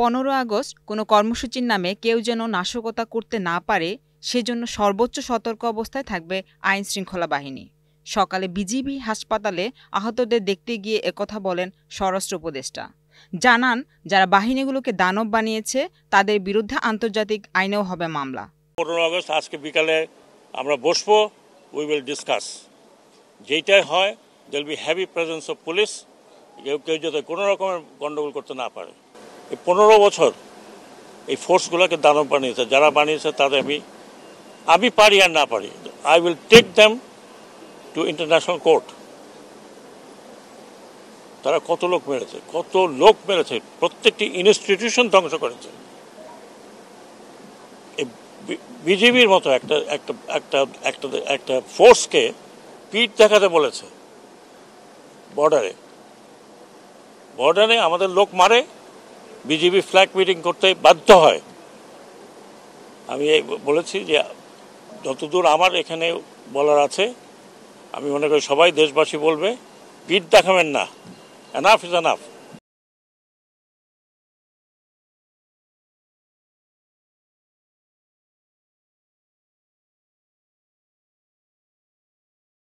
15 August কোনো কর্মসূচির নামে কেউ যেন নাশকতা করতে না পারে সেজন্য সর্বোচ্চ সতর্ক অবস্থায় থাকবে আইনশৃঙ্খলা বাহিনী। সকালে বিজিবি হাসপাতালে আহতদের দেখতে গিয়ে একথা বলেন স্বরাষ্ট্র উপদেষ্টা। জানান, যারা বাহিনীগুলোকে দানব বানিয়েছে তাদের বিরুদ্ধে আন্তর্জাতিক আইনেও হবে মামলা। 15 আগস্ট আজকে বিকালে আমরা বসবো, উই উইল ডিসকাস। যেইটাই হয় there be heavy presence of police, কেউ যাতে কোনো রকমের গন্ডগোল করতে না পারে। এই 15 বছর এই ফোর্সগুলোকে দানব বানিয়েছে, যারা বানিয়েছে তাদের আমি পারি আর না পারি, I will take them to international court. তারা কত লোক মেরেছে, প্রত্যেকটি ইনস্টিটিউশন ধ্বংস করেছে। বিজেপির মতো একটা একটা একটা একটা একটা ফোর্সকে পিঠ দেখাতে বলেছে বর্ডারে আমাদের লোক মারে, বিজেপি ফ্ল্যাগ মিটিং করতে বাধ্য হয়। আমি বলেছি যে যতদূর আমার এখানে বলার আছে, আমি মনে করি সবাই দেশবাসী বলবে, পিঠ দেখাবেন না, এনাফ ইজ এনাফ।